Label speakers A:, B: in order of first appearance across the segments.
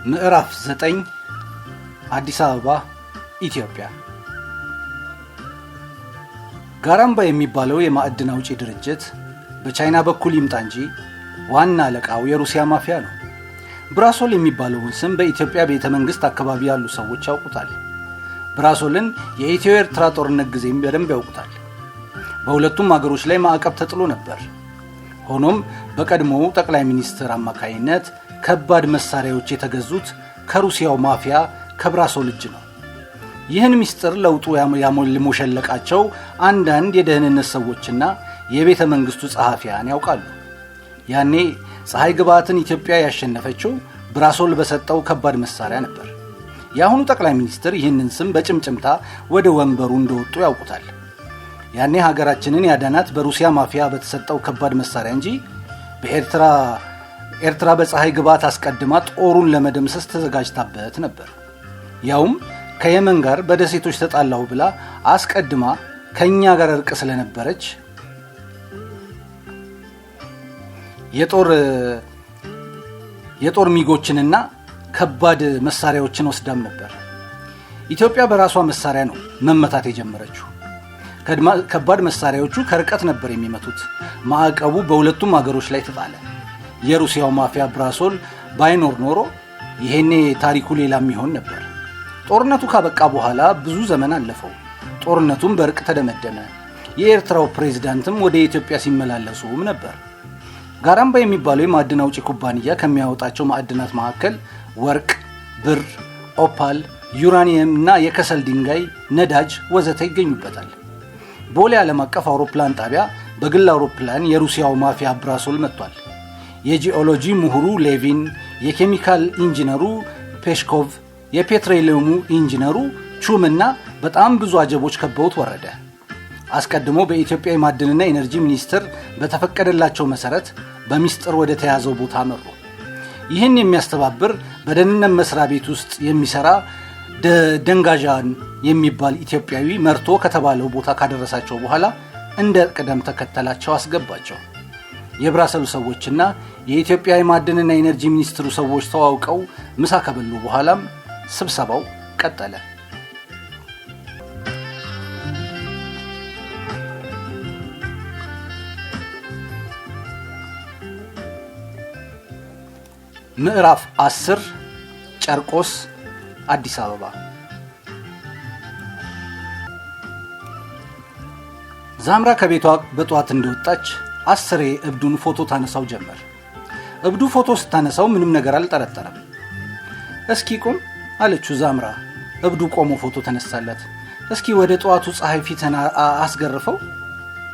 A: ምዕራፍ 9 አዲስ አበባ ኢትዮጵያ። ጋራምባ የሚባለው የማዕድን አውጪ ድርጅት በቻይና በኩል ይምጣ እንጂ ዋና አለቃው የሩሲያ ማፊያ ነው። ብራሶል የሚባለውን ስም በኢትዮጵያ ቤተ መንግስት አካባቢ ያሉ ሰዎች ያውቁታል። ብራሶልን የኢትዮ ኤርትራ ጦርነት ጊዜም በደንብ ያውቁታል። በሁለቱም ሀገሮች ላይ ማዕቀብ ተጥሎ ነበር። ሆኖም በቀድሞው ጠቅላይ ሚኒስትር አማካይነት ከባድ መሳሪያዎች የተገዙት ከሩሲያው ማፊያ ከብራሶል እጅ ነው። ይህን ሚስጥር ለውጡ ያሞሸለቃቸው አንዳንድ የደህንነት ሰዎችና የቤተ መንግስቱ ጸሐፊያን ያውቃሉ። ያኔ ፀሐይ ግባትን ኢትዮጵያ ያሸነፈችው ብራሶል በሰጠው ከባድ መሳሪያ ነበር። የአሁኑ ጠቅላይ ሚኒስትር ይህንን ስም በጭምጭምታ ወደ ወንበሩ እንደወጡ ያውቁታል። ያኔ ሀገራችንን ያዳናት በሩሲያ ማፊያ በተሰጠው ከባድ መሳሪያ እንጂ ኤርትራ በፀሐይ ግባት አስቀድማ ጦሩን ለመደምሰስ ተዘጋጅታበት ነበር። ያውም ከየመን ጋር በደሴቶች ተጣላው ብላ አስቀድማ ከኛ ጋር እርቅ ስለነበረች የጦር ሚጎችንና ከባድ መሳሪያዎችን ወስዳም ነበር። ኢትዮጵያ በራሷ መሳሪያ ነው መመታት የጀመረችው። ከባድ መሳሪያዎቹ ከርቀት ነበር የሚመቱት። ማዕቀቡ በሁለቱም ሀገሮች ላይ ተጣለ። የሩሲያው ማፊያ ብራሶል ባይኖር ኖሮ ይሄኔ ታሪኩ ሌላ የሚሆን ነበር። ጦርነቱ ካበቃ በኋላ ብዙ ዘመን አለፈው። ጦርነቱም በእርቅ ተደመደመ። የኤርትራው ፕሬዝዳንትም ወደ ኢትዮጵያ ሲመላለሱም ነበር። ጋራምባ የሚባለው የማዕድን አውጪ ኩባንያ ከሚያወጣቸው ማዕድናት መካከል ወርቅ፣ ብር፣ ኦፓል፣ ዩራኒየም እና የከሰል ድንጋይ፣ ነዳጅ ወዘተ ይገኙበታል። ቦሌ ዓለም አቀፍ አውሮፕላን ጣቢያ በግል አውሮፕላን የሩሲያው ማፊያ ብራሶል መጥቷል። የጂኦሎጂ ምሁሩ ሌቪን፣ የኬሚካል ኢንጂነሩ ፔሽኮቭ፣ የፔትሮሊየሙ ኢንጂነሩ ቹምና በጣም ብዙ አጀቦች ከበውት ወረደ። አስቀድሞ በኢትዮጵያ የማዕድንና ኤነርጂ ሚኒስቴር በተፈቀደላቸው መሰረት በሚስጥር ወደ ተያዘው ቦታ መሩ። ይህን የሚያስተባብር በደህንነት መስሪያ ቤት ውስጥ የሚሰራ ደንጋዣን የሚባል ኢትዮጵያዊ መርቶ ከተባለው ቦታ ካደረሳቸው በኋላ እንደ ቅደም ተከተላቸው አስገባቸው። የብራሰሉ ሰዎችና የኢትዮጵያ የማዕድንና ኤነርጂ ሚኒስትሩ ሰዎች ተዋውቀው ምሳ ከበሉ በኋላም ስብሰባው ቀጠለ። ምዕራፍ 10 ጨርቆስ አዲስ አበባ። ዛምራ ከቤቷ በጧት እንደወጣች አስሬ እብዱን ፎቶ ታነሳው ጀመር። እብዱ ፎቶ ስታነሳው ምንም ነገር አልጠረጠረም። እስኪ ቁም አለችው ዛምራ። እብዱ ቆሞ ፎቶ ተነሳላት። እስኪ ወደ ጧቱ ፀሐይ ፊትን አስገርፈው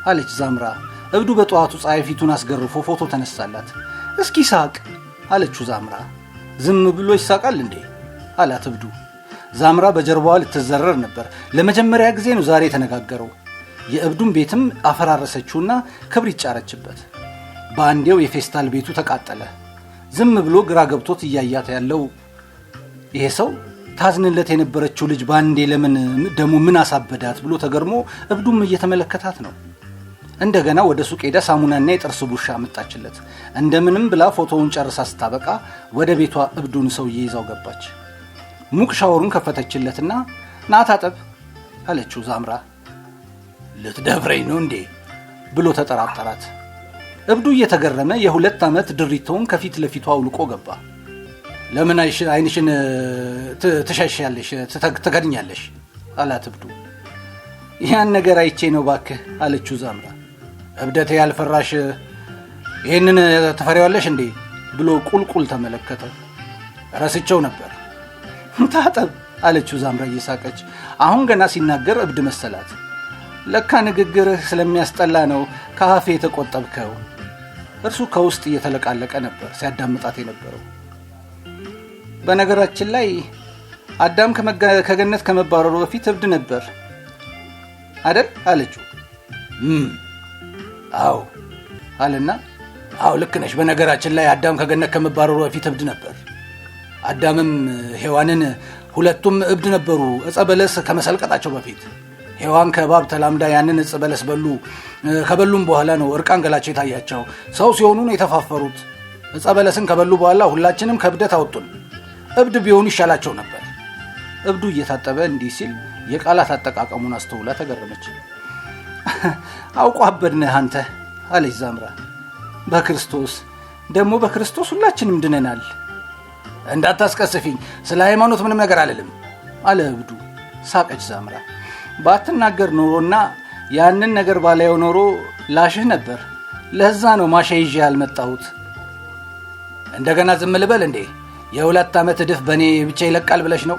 A: አለች ዛምራ። እብዱ በጧቱ ፀሐይ ፊቱን አስገርፎ ፎቶ ተነሳላት። እስኪ ሳቅ አለችው ዛምራ። ዝም ብሎ ይሳቃል እንዴ አላት እብዱ። ዛምራ በጀርባዋ ልትዘረር ነበር። ለመጀመሪያ ጊዜ ነው ዛሬ ተነጋገረው። የእብዱን ቤትም አፈራረሰችውና ክብሪት ጫረችበት። በአንዴው የፌስታል ቤቱ ተቃጠለ። ዝም ብሎ ግራ ገብቶት እያያት ያለው ይሄ ሰው ታዝንለት የነበረችው ልጅ ባንዴ ለምን ደሙ ምን አሳበዳት ብሎ ተገርሞ እብዱም እየተመለከታት ነው። እንደገና ወደ ሱቅ ሄዳ ሳሙናና የጥርስ ቡሻ አመጣችለት። እንደምንም ብላ ፎቶውን ጨርሳ ስታበቃ ወደ ቤቷ እብዱን ሰውዬ ይዛው ገባች። ሙቅ ሻወሩን ከፈተችለትና ና ታጠብ አለችው ዛምራ። ልትደፍረኝ ነው እንዴ ብሎ ተጠራጠራት። እብዱ እየተገረመ የ2 ዓመት ድሪቶውን ከፊት ለፊቱ አውልቆ ገባ። ለምን አይንሽን ትሸሽያለሽ ትከድኛለሽ አላት እብዱ። ያን ነገር አይቼ ነው ባክህ አለችው ዛምራ። እብደቴ ያልፈራሽ ይሄንን ተፈሪዋለሽ እንዴ ብሎ ቁልቁል ተመለከተ። ረስቸው ነበር። ታጠብ አለችው ዛምራ እየሳቀች። አሁን ገና ሲናገር እብድ መሰላት። ለካ ንግግርህ ስለሚያስጠላ ነው ከአፌ የተቆጠብከው። እርሱ ከውስጥ እየተለቃለቀ ነበር ሲያዳምጣት የነበረው። በነገራችን ላይ አዳም ከገነት ከመባረሩ በፊት እብድ ነበር አይደል አለችው። አዎ አለና አዎ ልክ ነሽ። በነገራችን ላይ አዳም ከገነት ከመባረሩ በፊት እብድ ነበር። አዳምም ሔዋንን ሁለቱም እብድ ነበሩ ዕፀ በለስ ከመሰልቀጣቸው በፊት። ሔዋን ከእባብ ተላምዳ ያንን ዕፀ በለስ በሉ። ከበሉም በኋላ ነው እርቃን ገላቸው የታያቸው። ሰው ሲሆኑ ነው የተፋፈሩት። ዕፀ በለስን ከበሉ በኋላ ሁላችንም ከብደት አወጡን። እብድ ቢሆኑ ይሻላቸው ነበር። እብዱ እየታጠበ እንዲህ ሲል የቃላት አጠቃቀሙን አስተውላ ተገረመች። አውቆ አበድነህ አንተ አለች ዛምራ። በክርስቶስ ደግሞ በክርስቶስ ሁላችንም ድነናል። እንዳታስቀስፊኝ፣ ስለ ሃይማኖት ምንም ነገር አልልም አለ እብዱ። ሳቀች ዛምራ። ባትናገር ኖሮና ያንን ነገር ባላየው ኖሮ ላሽህ ነበር። ለዛ ነው ማሻ ይዤ ያልመጣሁት። እንደገና ዝም ልበል እንዴ? የ2 ዓመት እድፍ በእኔ ብቻ ይለቃል ብለሽ ነው?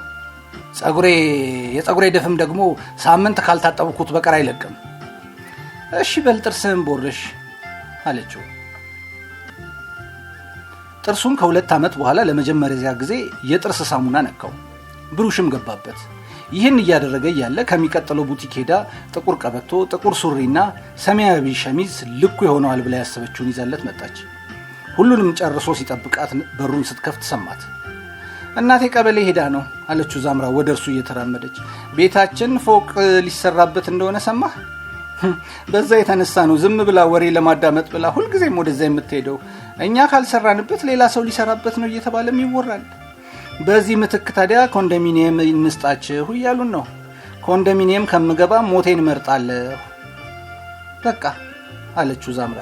A: የፀጉሬ ድፍም ደግሞ ሳምንት ካልታጠብኩት በቀር አይለቅም። እሺ በል ጥርስህን ቦርሽ አለችው። ጥርሱን ከ2 ዓመት በኋላ ለመጀመሪያ ጊዜ የጥርስ ሳሙና ነካው። ብሩሽም ገባበት። ይህን እያደረገ ያለ ከሚቀጥለው ቡቲክ ሄዳ ጥቁር ቀበቶ፣ ጥቁር ሱሪና ሰማያዊ ሸሚዝ ልኩ የሆነዋል ብላ ያሰበችውን ይዛለት መጣች። ሁሉንም ጨርሶ ሲጠብቃት በሩን ስትከፍት ሰማት። እናቴ ቀበሌ ሄዳ ነው አለችው ዛምራ ወደ እርሱ እየተራመደች። ቤታችን ፎቅ ሊሰራበት እንደሆነ ሰማህ? በዛ የተነሳ ነው ዝም ብላ ወሬ ለማዳመጥ ብላ ሁልጊዜም ወደዛ የምትሄደው። እኛ ካልሰራንበት ሌላ ሰው ሊሰራበት ነው እየተባለም ይወራል። በዚህ ምትክ ታዲያ ኮንዶሚኒየም እንስጣችሁ እያሉን ነው። ኮንዶሚኒየም ከምገባ ሞቴን እመርጣለሁ በቃ አለችው ዛምራ።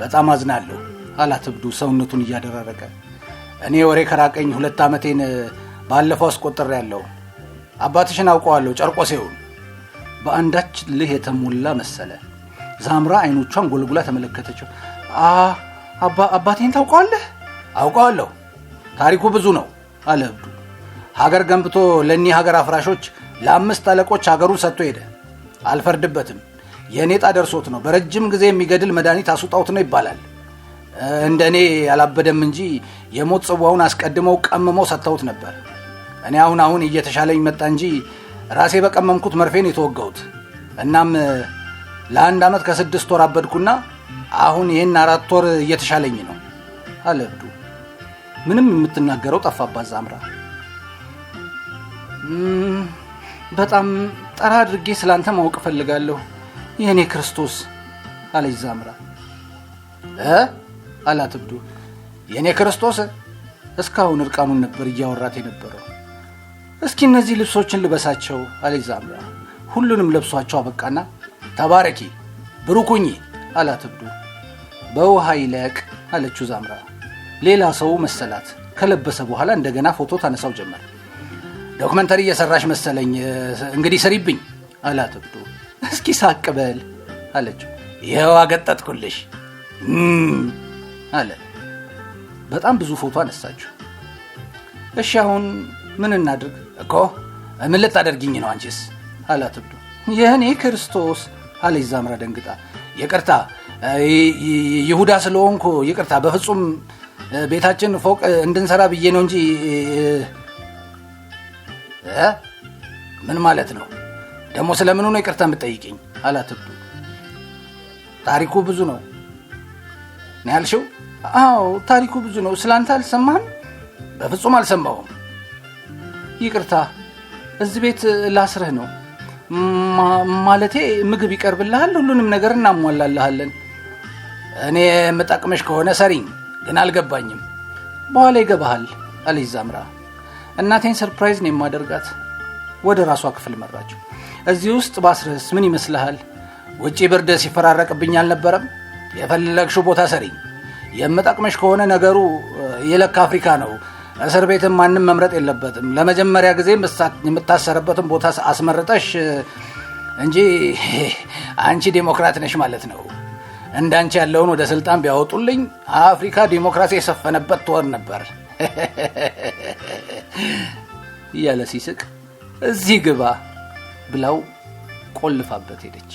A: በጣም አዝናለሁ አላት እብዱ ሰውነቱን እያደረረቀ። እኔ ወሬ ከራቀኝ 2 ዓመቴን ባለፈው አስቆጥሬያለሁ። አባትሽን አውቀዋለሁ፣ ጨርቆሴውን። በአንዳች ልህ የተሞላ መሰለ። ዛምራ አይኖቿን ጎልጉላ ተመለከተችው። አባቴን ታውቀዋለህ? አውቀዋለሁ፣ ታሪኩ ብዙ ነው አለ እብዱ። ሀገር ገንብቶ ለእኒህ ሀገር አፍራሾች ለ5 አለቆች ሀገሩን ሰጥቶ ሄደ። አልፈርድበትም። የኔጣ ደርሶት ነው። በረጅም ጊዜ የሚገድል መድኃኒት አስውጣውት ነው ይባላል። እንደኔ ያላበደም እንጂ የሞት ጽዋውን አስቀድመው ቀምመው ሰጥተውት ነበር። እኔ አሁን እየተሻለኝ መጣ እንጂ ራሴ በቀመምኩት መርፌን የተወጋሁት። እናም ለ1 ዓመት ከ6 ወር አበድኩና አሁን ይህን 4 ወር እየተሻለኝ ነው አለ እብዱ። ምንም የምትናገረው ጠፋባት ዛምራ። በጣም ጠራ አድርጌ ስላንተ ማወቅ ፈልጋለሁ የኔ ክርስቶስ አለች ዛምራ። አላት እብዱ። የኔ ክርስቶስ? እስካሁን እርቃኑን ነበር እያወራት የነበረው። እስኪ እነዚህ ልብሶችን ልበሳቸው አለች ዛምራ። ሁሉንም ለብሷቸው አበቃና ተባረኪ ብሩኩኝ አላት እብዱ። በውሃ ይለቅ አለችው ዛምራ። ሌላ ሰው መሰላት። ከለበሰ በኋላ እንደገና ፎቶ ታነሳው ጀመር። ዶክመንተሪ እየሰራሽ መሰለኝ፣ እንግዲህ ስሪብኝ አላት እብዱ። እስኪ ሳቅ በል አለችው። ይኸው አገጠጥኩልሽ አለ። በጣም ብዙ ፎቶ አነሳችሁ። እሺ አሁን ምን እናድርግ? እኮ ምን ልታደርጊኝ ነው አንቺስ አላት እብዱ። የኔ ክርስቶስ አለች ዛምራ ደንግጣ። ይቅርታ ይሁዳ ስለሆንኩ ይቅርታ፣ በፍጹም ቤታችን ፎቅ እንድንሰራ ብዬ ነው እንጂ። ምን ማለት ነው ደግሞ? ስለምኑ ነው ይቅርታ የምትጠይቂኝ አላት እብዱ። ታሪኩ ብዙ ነው ነው ያልሽው? አዎ ታሪኩ ብዙ ነው። ስላንተ አልሰማህም? በፍጹም አልሰማሁም። ይቅርታ፣ እዚህ ቤት ላስርህ ነው። ማለቴ ምግብ ይቀርብልሃል፣ ሁሉንም ነገር እናሟላልሃለን። እኔ የምጠቅምሽ ከሆነ ሰሪኝ፣ ግን አልገባኝም። በኋላ ይገባሃል አለች ዛምራ። እናቴን ሰርፕራይዝ ነው የማደርጋት። ወደ ራሷ ክፍል መራችው። እዚህ ውስጥ ባስርህስ ምን ይመስልሃል? ውጪ ብርድ ሲፈራረቅብኝ አልነበረም? የፈለግሽው ቦታ ሰሪኝ። የምጠቅምሽ ከሆነ ነገሩ የለካ አፍሪካ ነው። እስር ቤትም ማንም መምረጥ የለበትም። ለመጀመሪያ ጊዜ የምታሰርበትን ቦታ አስመርጠሽ እንጂ አንቺ ዴሞክራት ነሽ ማለት ነው። እንዳንቺ ያለውን ወደ ስልጣን ቢያወጡልኝ አፍሪካ ዴሞክራሲ የሰፈነበት ትሆን ነበር እያለ ሲስቅ እዚህ ግባ ብላው ቆልፋበት ሄደች።